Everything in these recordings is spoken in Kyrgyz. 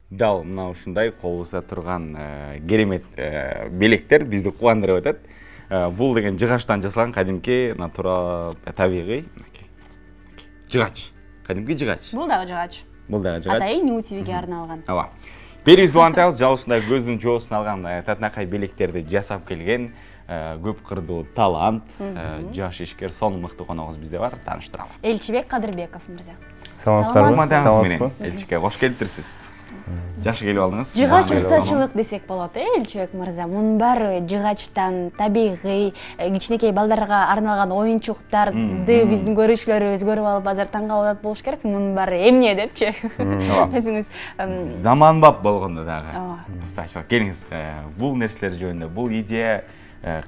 Дал мына ушундай колубузда турган керемет белектер бизди кубандырып атат. Бул деген жыгачтан жасалган кадимки натурал табигый жыгач. Кадимки жыгач. Бул дагы жыгач. Бул дагы жыгач. Атайын утивиге арналган. Ооба. Бериңиз улантабыз, жалпысында көздүн жоосун алган татынакай белектерди жасап келген көп кырдуу талант, жаш ишкер, сонун мыкты коногубуз бизде бар. Тааныштыралы. Элчибек Кадырбеков мырза. Саламатсызбы? Элчибек, кош келиптирсиз. Жашы келип алдыңыз. Жыгач устачылык десек болот, Элчибек мырза. Мунун баары жыгачтан, табигый, кичинекей балдарга арналган оюнчуктарды биздин көрүүчүлөрүбүз көрүп алып, азыр таң калып болуш керек. Мунун баары эмне депчи. Өзүңүз заманбап болгондо дагы устачылык. Келиңиз, бул нерселер жөнүндө, бул идея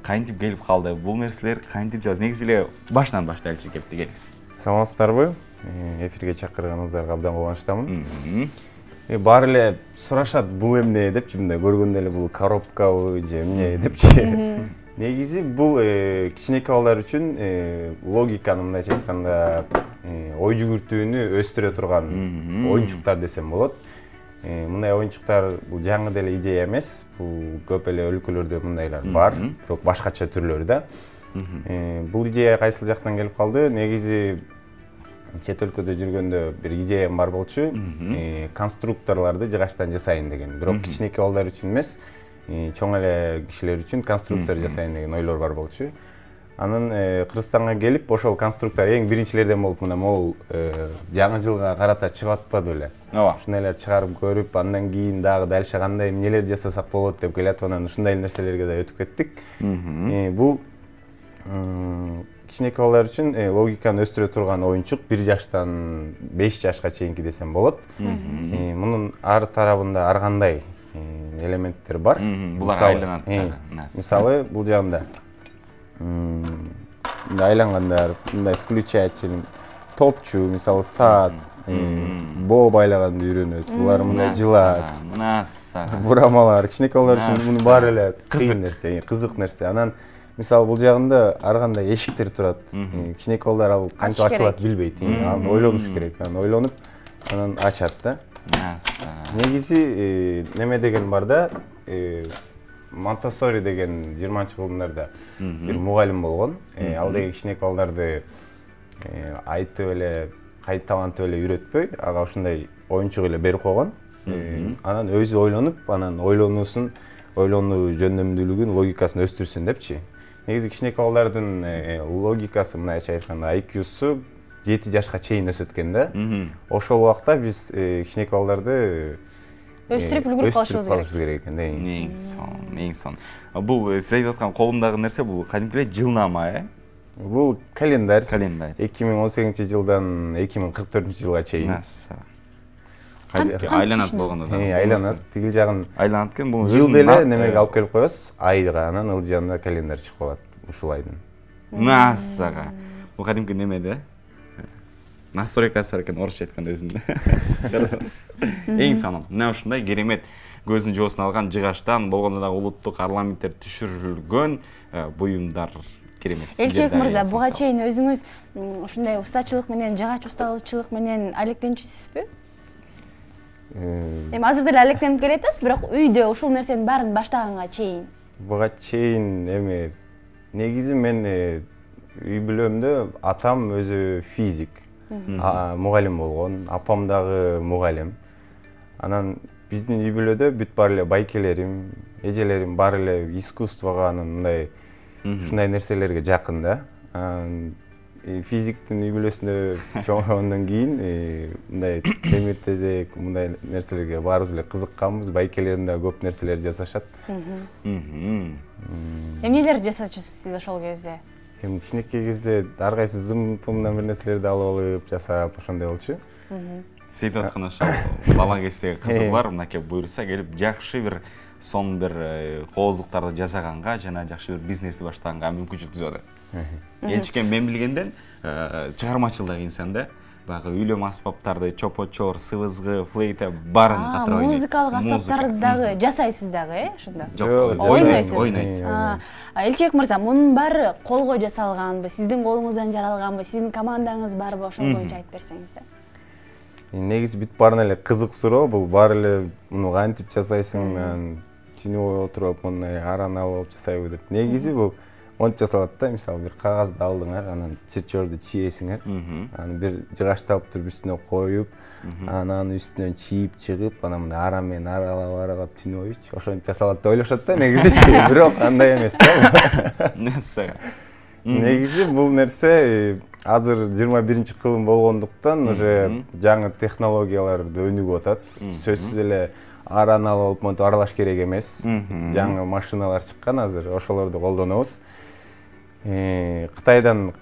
кантип келип калды? Бул нерселер кантип жазылды? Негизи эле баштан баштайлычы кепти, келиңиз. Саламатсыздарбы? Эфирге чакырганыңыздарга абдан кубанычтамын. Баары эле сурашат, бул эмне депчи, мындай көргөндө эле бул коробкабы же эмне депчи. Негизи бул кичинекей балдар үчүн логиканы мындайча айтканда ой жүгүртүүнү өстүрө турган оюнчуктар десем болот. Мындай оюнчуктар бул жаңы деле идея эмес, бул көп эле өлкөлөрдө мындайлар бар, бирок башкача түрлөрү да. Бул идея кайсыл жактан келип калды? Негизи чет өлкөдө жүргөндө бир идеям бар болчу, конструкторлорду жыгачтан жасайын деген. Бирок кичинекей балдар үчүн эмес, чоң эле кишилер үчүн конструктор жасайын деген ойлор бар болчу. Анын Кыргызстанга келип, ошол конструктор эң биринчилерден болуп, мына могул жаңы жылга карата чыгып атпады беле. Ооба. Ушундайлар чыгарып көрүп, андан кийин дагы дальше кандай эмнелер жасасак болот деп келатып, анан ушундай нерселерге да өтүп кеттик. Бул кичинекей балдар үчүн логиканы өстүрө турган оюнчук 1 жаштан 5 жашка чейинки десем болот. Мунун ар тарабында ар кандай элементтер бар. Булар айланат. Мисалы, бул жагында мындай айлангандар, мындай включатель, топчу, мисалы саат, боо байлаганды үйрөнөт. Булар мындай жылат. Бурамалар, кичинекей балдар үчүн мунун баары эле кыйын нерсе, кызык нерсе. Анан мисалы бул жагында ар кандай эшиктер турат. Кичинекей балдар ал кантип ачылат билбейт. Аны ойлонуш керек. Аны ойлонуп, анан ачат да. Негизи неме деген бар да, Монтессори деген 20-жылдарда бир мугалим болгон. Ал деген кичинекей балдарды айтып эле, кайталантып эле үйрөтпөй, ага ушундай оюнчук эле берип койгон. Анан өзү ойлонуп, анан ойлонуу жөндөмдүүлүгүн, логикасын өстүрсүн депчи. Негизи кичинекей балдардын логикасы, мындайча айтканда, IQ-су 7 жашка чейин өсөт экен да. Ошол убакта биз кичинекей балдарды өстүрүп үлгүрүп калышыбыз керек экен. Эң сонун. Бул сиз айтып аткан колумдагы нерсе бул кадимки жылнама, Бул календарь. 2018-жылдан 2044-жылга чейин. Айланат болгондо да. Айланат. Тигил жагын айланат экен, бул жыл деле немеге алып келип коебуз. Айга, анан ылжанда календарь чыгып калат ушул айдын. Насага. Бул кадимки немеде? Настройкасы бар экен, орусча айтканда өзүндө. Карасаңыз. Эң сонун. Мына ушундай керемет көздүн жоосун алган жыгачтан болгондо дагы улуттук парламенттер түшүрүлгөн буюмдар керемет. Элчибек мырза, буга чейин өзүңүз ушундай устачылык менен, жыгач устачылык менен алектенчүсүзбү? Эми азыр деле алектенип келатасыз, бирок үйдө ушул нерсенин баарын баштаганга чейин. Буга чейин эми негизи мен үй бүлөмдө атам өзү физик, мугалим болгон, апам дагы мугалим. Анан биздин үй бүлөдө бүт бар эле байкелерим, эжелерим бар эле искусствого, мындай ушундай нерселерге жакын да. Физиктин үй бүлөсүндө чоңойгондон кийин мындай темир тезек, мындай нерселерге баарыбыз эле кызыкканбыз. Байкелерим да көп нерселер жасашат. Эмнелер жасачусуз сиз ошол кезде? Эми кичинекей кезде ар кайсы зым-пымдан бир нерселерди алып алып, жасап ошондой болчу. Сиз айтып аткан ошол бала кездеги кызык бар, мынакей буйруса келип жакшы бир сонун бир кооздуктарды жасаганга жана жакшы бир бизнести баштаганга мүмкүнчүлүк түзүп атат. Элчикен мен билгенден чыгармачылык инсан да. Баягы үйлөм аспаптарды, чопочор, сыбызгы, флейта барын катары ойнойт. Музыкалык аспаптарды дагы жасайсыз дагы, ошондо? Жок, ойнойсуз. Элчебек мырза, мунун баары колго жасалганбы, сиздин колуңуздан жаралганбы, сиздин командаңыз барбы, ошол боюнча айтып берсеңиз да. Негизи бүт баарына эле кызык суроо, бул баары эле муну кантип жасайсың, түнү отуруп мындай аран алып жасайбы деп. Негизи бул монтип жасалат да, мисалы бир кагазды алдыңар, анан чирчорду чийесиңер, анан бир жыгачты алып туруп үстүнө коюп, анан үстүнөн чийип чыгып, анан мындай аран менен аралап түнү бою ошентип жасалат деп ойлошот да, негизичи, бирок андай эмес да. Негизи бул нерсе азыр 21-кылым болгондуктан уже жаңы технологияларды өнүгүп атат. Сөзсүз эле аран алып монтип аралаш керек эмес. Жаңы машиналар чыккан азыр, ошолорду колдонобуз. Кытайдан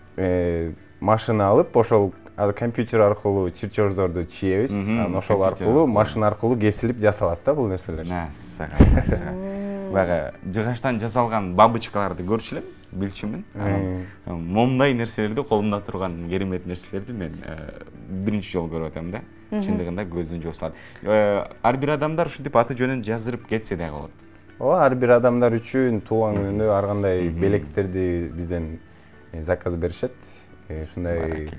машина алып, ошол компьютер аркылуу чирчождорду чийебиз. Анан ошол аркылуу машина аркылуу кесилип жасалат да бул нерселер. Баягы жыгачтан жасалган бабочкаларды көрчү элем, билчүмүн. Момундай нерселерди колумда турган керемет нерселерди мен биринчи жолу көрүп атам да. Чындыгында көздүн жосулат. Ар бир адамдар ушинтип аты жөнүн жаздырып кетсе да болот. Ооба, ар бир адамдар үчүн туулган күнүндө ар кандай белектерди бизден заказ беришет. Ушундай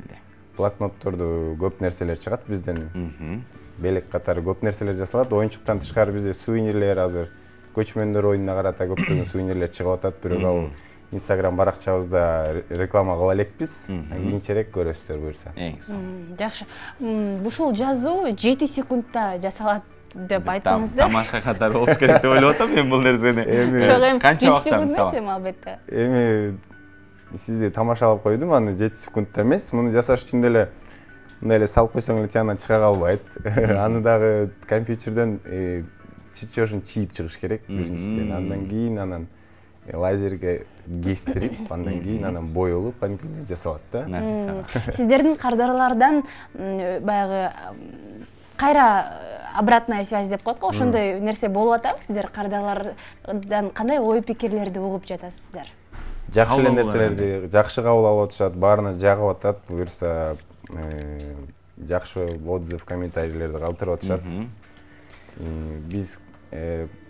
блокнотторду көп нерселер чыгат бизден. Белек катары көп нерселер жасалат. Оюнчуктан тышкары бизде сувенирлер азыр көчмөндөр оюнуна карата көптөгөн сувенирлер чыгып атат. Бирок ал Instagram баракчабызда реклама кыла элекпиз. Кийинчерээк көрөсүздөр буюрса. Жакшы. Ушул жазуу 7 секундта жасалат деп айттыңыз да. Тамаша катары болуш керек деп ойлоп атам мен бул нерсени. Канча 7 секунд эмес эми албетте. Эми сизди тамашалап койдум, аны 7 секундта эмес. Муну жасаш үчүн деле мындай эле салып койсоң эле тиянан чыга калбайт. Аны дагы компьютерден чирчожун чийип чыгыш керек биринчиден. Андан кийин анан лазерге кестирип, андан кийин анан боелуп, компьютер жасалат да. Сиздердин кардарлардан баягы кайра обратная связь деп коет го, ошондой нерсе болуп атабы? Сиздер кардарлардан кандай ой пикирлерди угуп жатасыздар? Жакшы эле нерселерди жакшы кабыл алып атышат, баарына жагып атат, буюрса жакшы отзыв, комментарийлерди калтырып атышат. Биз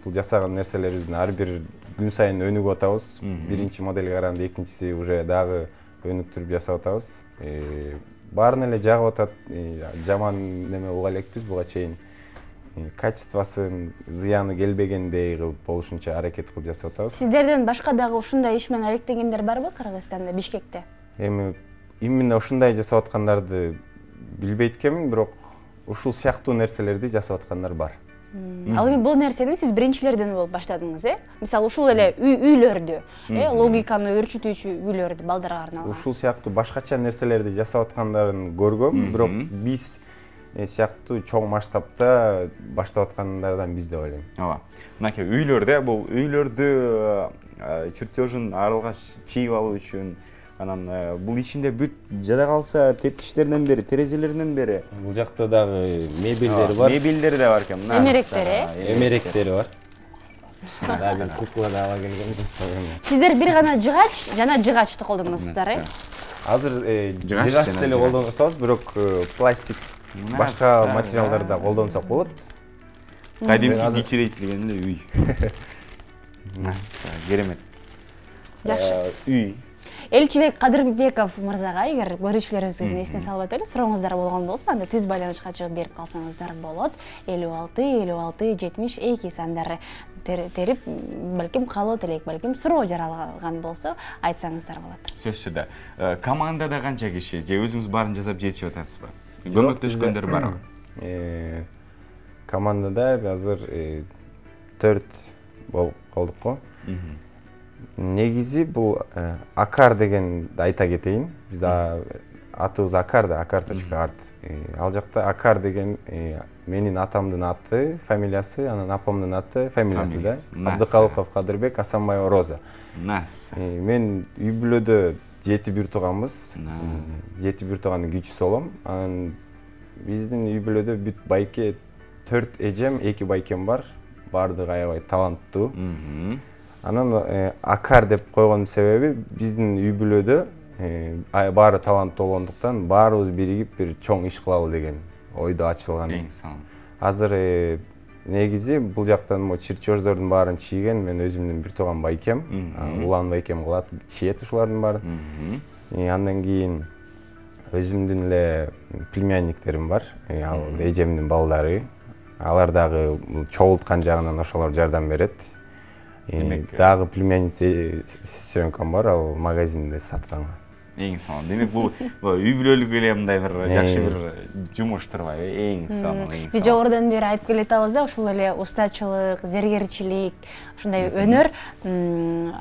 бул жасаган нерселерибиздин ар бир күн сайын өнүгүп атабыз. Биринчи модельге караганда экинчиси уже дагы өнүктүрүп жасап атабыз. Баарына эле жагып атат, жаман неме уга элекпиз буга чейин. Качествосын зыяны келбегендей кылып болушунча аракет кылып жасап атабыз. Сиздерден башка дагы ушундай иш менен алектенгендер барбы Кыргызстанда, Бишкекте? Эми именно ушундай жасап аткандарды билбейт экенмин, бирок ушул сыяктуу нерселерди жасап аткандар бар. Ал эми бул нерсени сиз биринчилерден болуп баштадыңыз, Мисалы, ушул эле үйлөрдү, логиканы өрчүтүүчү үйлөрдү балдарга арналган. Ушул сыяктуу башкача нерселерди жасап аткандарын көргөм, бирок биз сыяктуу чоң масштабта баштап аткандардан биз деп ойлойм. Ооба. Мынакей үйлөрдө бул үйлөрдү чирчожун аралгаш чийип алуу үчүн анан бул ичинде бүт жада калса тепкичтеринен бери, терезелеринен бери бул жакта дагы мебелдери бар. Мебелдери да бар экен. Эмеректери, бар. Дагы кукла да ала келген. Сиздер бир гана жыгач жана жыгачты колдоносуздар, Азыр жыгач деле колдонуп атабыз, бирок пластик башка материалдарды да колдонсок болот. Кадимки кичирейтилген эле үй. Керемет. Жакшы. Үй. Элчебек Кадырбеков мырзага эгер көрүүчүлөрүбүзгө эсине салып өтөлү, сурооңуздар болгон болсо, анда түз байланышка чыгып берип калсаңыздар болот. 56 56 72 сандары терип, балким каалоо тилек, балким суроо жаралган болсо айтсаңыздар болот. Сөзсүз да. Командада канча киши же өзүңүз баарын жасап жетишип атасызбы? Көмөктөшкөндөр барбы? Командада азыр 4 болуп калдык го. Негизи бул Акар дегенди айта кетейин. Биз атыбыз Акар да, akar.art. Ал жакта Акар деген менин атамдын аты, фамилиясы, анан апамдын аты, фамилиясы да. Абдыкалыков Кадырбек, Асанбаева Роза. Мен үй бүлөдө 7 бир тууганбыз. 7 бир туугандын кичүүсү болом. Анан биздин үй бүлөдө бүт байке 4 эжем, 2 байкем бар. Бардыгы аябай таланттуу. Анан Акар деп койгон себеби биздин үй бүлөдө баары таланттуу болгондуктан баарыбыз биригип бир чоң иш кылалы деген ойдо ачылган. Эң сонун. Азыр негизи бул жактан могу чирчождордун баарын чийген мен өзүмдүн бир тууган байкем, Улан байкем кылат, чиет ушулардын баарын. Андан кийин өзүмдүн эле племянниктерим бар, ал эжемдин балдары. Алар дагы чогулткан жагынан ошолор жардам берет. Дагы племянница сестренкам бар, ал магазинде сатканга. Эң сонун. Демек бул үй бүлөлүк эле мындай бир жакшы бир жумуш турбайбы? Эң сонун, эң сонун. Биз жогорудан бери айтып келатабыз да, ушул эле устачылык, зергерчилик, ушундай өнөр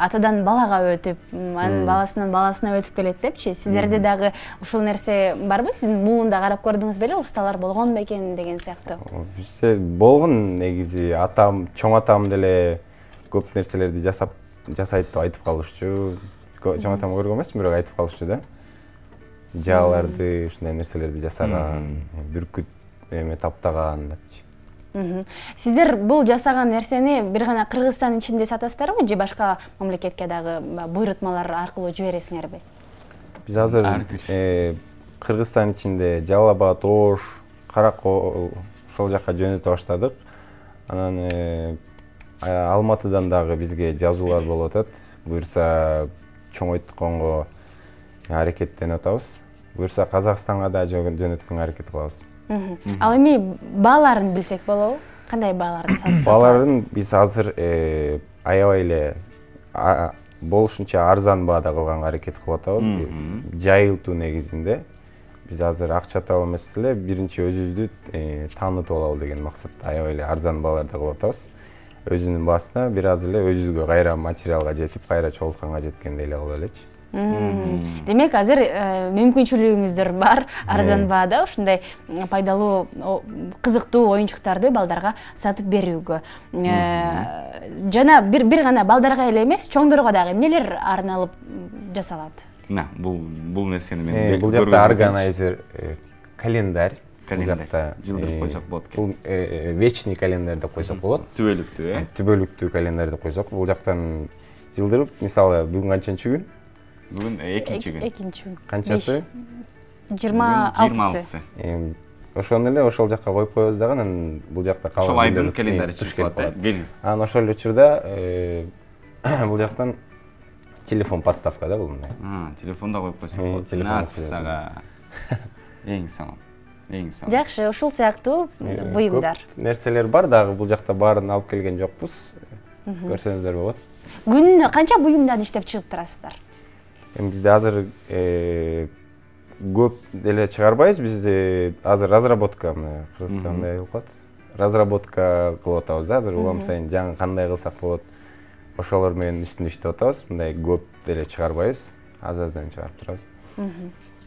атадан балага өтүп, анын баласынан баласына өтүп келет депчи. Сиздерде дагы ушул нерсе барбы? Сиздин муунда карап көрдүңүз беле, усталар болгон бекен деген сыяктуу? Бизде болгон негизи атам, чоң атам деле көп нерселерди жасайт деп айтып калышчу. Чоң атам көргөн эмес, бирок айтып калышчу да. Жааларды, ушундай нерселерди жасаган, бүркүт эме таптаган депчи. Сиздер бул жасаган нерсени бир гана Кыргызстан ичинде сатасыздарбы же башка мамлекетке дагы буйрутмалар аркылуу жибересиңерби? Биз азыр Кыргызстан ичинде Жалал Абад, Ош, Каракол ошол жакка жөнөтө баштадык. Анан Алматыдан дагы бизге жазуулар болуп атат. Буюрса чоңойтконго аракеттенип атабыз. Буюрса Казакстанга да жөнөткөнгө аракет кылабыз. Ал эми бааларын билсек болобу? Кандай бааларды сатасыз? Бааларын биз азыр аябай эле болушунча арзан баада кылганга аракет кылып атабыз. Жайылтуу негизинде. Биз азыр акча таап эмес эле биринчи өзүбүздү таанытып алалы деген максатта аябай эле арзан бааларды кылып атабыз. Өзүнүн баасына бир аз эле өзүбүзгө кайра материалга жетип, кайра чогултканга жеткендей эле кылып элечи. Демек азыр мүмкүнчүлүгүңүздөр бар арзан баада ушундай пайдалуу, кызыктуу оюнчуктарды балдарга сатып берүүгө. Жана бир гана балдарга эле эмес, чоңдорго дагы эмнелер арналып жасалат? Бул нерсени мен бул жакта органайзер, календарь, жылдырып койсок болот. Бул вечный календарь деп койсок болот. Түбөлүктүү, Түбөлүктүү календарь деп койсок. Бул жактан жылдырып, мисалы бүгүн канчанчы күн? Бүгүн экинчи күн. Экинчи күн. Канчасы? 26-сы. Ошону эле ошол жакка коюп коебуз дагы, анан бул жакта калган ошол айдын календарь чыгып калат. Келиңиз. Анан ошол учурда бул жактан телефон подставка да бул мындай. Телефонда коюп койсок болот. Нассага. Эң сонун. Жакшы, ушул сыяктуу буюмдар. Нерселер бар дагы, бул жакта баарын алып келген жокпуз. Көрсөңүздөр болот. Күнүнө канча буюмдан иштеп чыгып турасыздар? Бизде азыр көп деле чыгарбайбыз. Биз азыр разработка, мына кыргызча кандай болуп калат? Разработка кылып атабыз да. Азыр улам сайын жаңы кандай кылсак болот. Ошолор менен үстүндө иштеп атабыз. Мындай көп деле чыгарбайбыз. Аз-аздан чыгарып турабыз.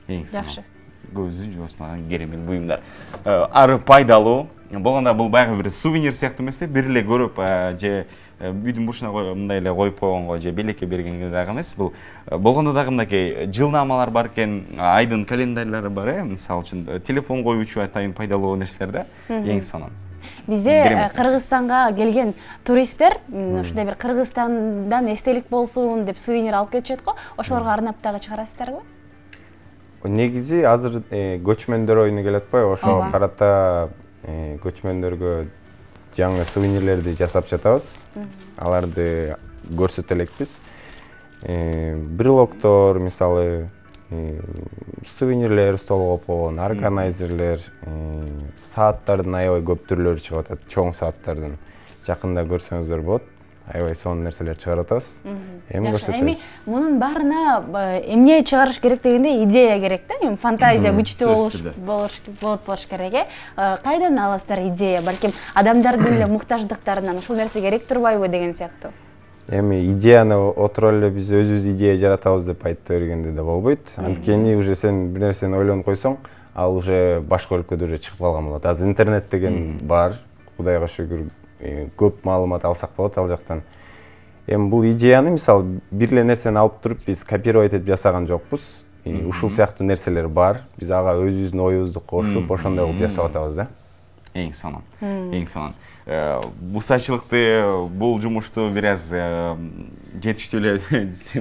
Эң жакшы. Көздүн жоосуна керемет буюмдар. Ары пайдалуу. Болгондо бул баягы бир сувенир сыяктуу эмес, бир эле көрүп же үйдүн бурчуна мындай эле коюп койгонго же белекке бергенге дагы эмес. Бул болгондо дагы мынакей жылнамалар бар экен, айдын календарьлары бар, мисалы үчүн телефон коюучу атайын пайдалуу нерселер да. Эң сонун. Бизде Кыргызстанга келген туристтер ушундай бир Кыргызстандан эстелик болсун деп сувенир алып кетишет го. Ошолорго арнап дагы чыгарасыздарбы? Негизи азыр көчмөндөр оюну келет атпайбы? Ошого карата көчмөндөргө жаңы сувенирлерди жасап жатабыз. Аларды көрсөтө элекпиз. Брелоктор, мисалы, сувенирлер столго койгон, органайзерлер, сааттардын аябай көп түрлөрү чыгып атат, чоң сааттардын. Жакында көрсөңүздөр болот. Аябай сонун нерселер чыгарып атабыз. Эми көрсөтөбүз. Эми мунун баарына эмне чыгарыш керек дегенде идея керек да, эми фантазия күчтүү болуш керек. Кайдан аласыздар идея? Балким адамдардын эле муктаждыктарынан ушул нерсе керек турбайбы деген сыяктуу. Эми идеяны отуруп эле биз өзүбүз идея жаратабыз деп айтып бергенде да болбойт. Анткени уже сен бир нерсени ойлонуп койсоң, ал уже башка өлкөдө уже чыгып калган болот. Азыр интернет деген бар, Кудайга шүгүр. Көп маалымат алсак болот ал жактан. Эми бул идеяны мисалы бир эле нерсени алып туруп биз копировать этип жасаган жокпуз. Ушул сыяктуу нерселер бар. Биз ага өзүбүздүн оюбузду кошуп, ошондой кылып жасап атабыз да. Эң сонун. Эң сонун. бусачылыкты, бул жумушту бир аз жетиштүү эле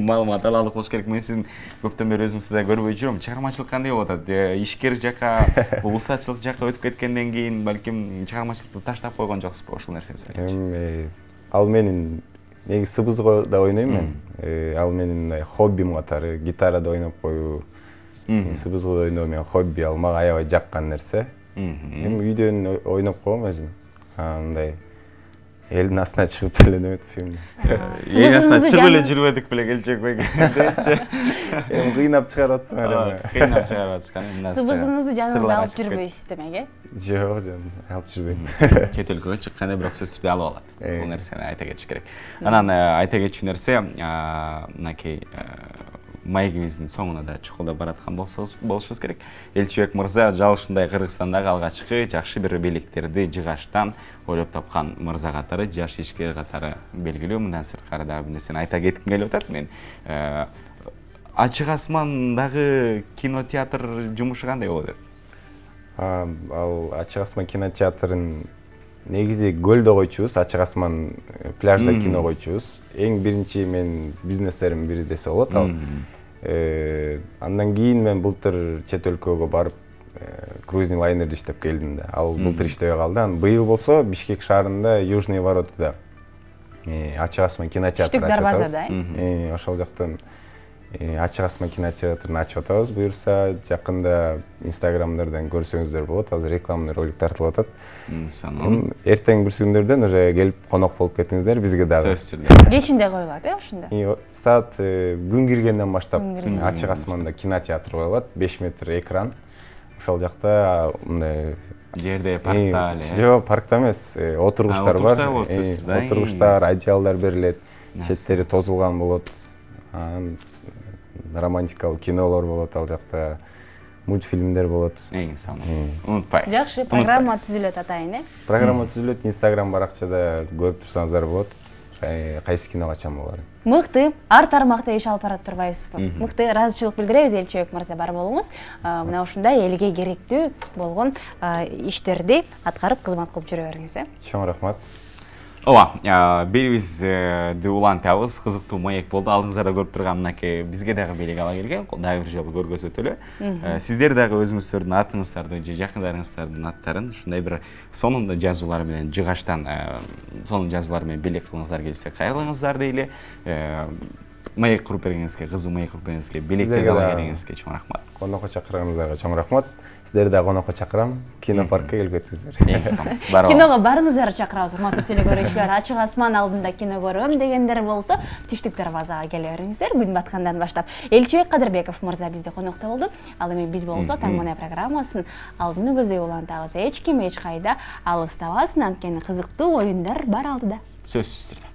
маалымат алалык болуш керек. Мен сиздин көптөн бери өзүңүздү да көрбөй жүрөм. Чыгармачылык кандай болуп атат? Ишкер жака, бусачылык жака өтүп кеткенден кийин балким чыгармачылыкты таштап койгон жоксузбу? Ошол нерсени сурайчы. Ал менин негизи сыбызгы да ойнойм мен. Ал менин хоббим катары, гитарада ойноп коюу, сыбызгы ойноо менен хобби, ал мага аябай жаккан нерсе. Эми үйдөн ойноп коем өзүм. Мындай элдин астына чыгып деле неметип фильм. Элдин астына чыгып эле жүрбөдүк беле келчек депчи. Эми кыйнап чыгарып атсыңар эми. Кыйнап чыгарып атышкан. Сыбызыңызды жаныңызда алып жүрбөйсүз демек, Жок, жөн, алып жүрбөйм. Чет өлкөгө чыкканда бирок сөзсүз түрдө алып алат. Бул нерсени айта кетиш керек. Анан айта кетчү нерсе, мынакей маегибиздин соңуна да чукулдап бараткан болушубуз керек. Элчибек мырза жал ушундай Кыргызстандагы алгачкы жакшы бир бийликтерди жыгаштан ойлоп тапкан мырза катары, жаш ишкер катары белгилүү. Мындан сырткары дагы бир нерсени айта кетким келип атат. Мен Ачык Асмандагы кинотеатр жумушу кандай болот? Ал Ачык Асман кинотеатрын негизи көлдө койчубуз, Ачык Асман пляжда кино койчубуз. Эң биринчи мен бизнестеримдин бири десе болот ал. Андан кийин мен былтыр чет өлкөгө барып круизный лайнерде иштеп келдим да. Ал былтыр иштебей калды. Анан быйыл болсо Бишкек шаарында Южный воротада Ачык Асман кинотеатры Түштүк дарбазада. Ошол жактан Ачык Асман кинотеатрын ачып атабыз. Буюрса жакында инстаграмдардан көрсөңүздөр болот. Азыр рекламный ролик тартылып атат. Эртең бүрсүгүндөрдөн уже келип конок болуп кетиңиздер бизге дагы. Сөзсүз түрдө. Кечинде коюлат, ошондо? Саат күн киргенден баштап Ачык Асманда кинотеатр коюлат, 5 метр экран. Ошол жакта мындай жерде паркта эле. Жок, паркта эмес, отургучтар бар. Отургучтар, одеялдар берилет, четтери тозулган болот. Романтикалык кинолор болот, ал жакта мультфильмдер болот. Эң сонун. Унутпайбыз. Жакшы, программа түзүлөт атайын, Программа түзүлөт, Instagram баракчада көрүп турсаңыздар болот. Кайсы кино качан болор? Мыкты, ар тармакта иш алып барат турбайсызбы? Мыкты ыраазычылык билдиребиз, Элчибек мырза бар болуңуз. Мына ушундай элге керектүү болгон иштерди аткарып кызмат кылып жүрө бериңиз, Чоң рахмат. Ооба, берибизди улантабыз, кызыктуу маек болду. Алдыңыздарда көрүп турган мынакей бизге дагы белек ала келген, дагы бир жолу көргөзөтөлү. Сиздер дагы өзүңүздөрдүн атыңыздарды же жакындарыңыздардын аттарын ушундай бир сонун жазуулар менен жыгаштан сонун жазуулар менен белек кылыңыздар келсе кайрылыңыздар дейли. Маек куруп бергениңизге, кызуу маек куруп бергениңизге, белектерди ала келгениңизге чоң рахмат. Конокко чакырганыңыздарга чоң рахмат. Сиздерди дагы конокко чакырам. Кинопаркка келип кетиңиздер. Киного барыңыздар чакырабыз, урматтуу телекөрүүчүлөр. Ачык Асман алдында кино көрөм дегендер болсо, Түштүк дарбазага келе бериңиздер. Күн баткандан баштап. Элчибек Кадырбеков мырза бизде конокто болду. Ал эми биз болсо Таң Мона программасын алдыны көздөй улантабыз. Эч ким эч кайда алыстабасын, анткени кызыктуу оюндар бар алдыда. Сөзсүз түрдө.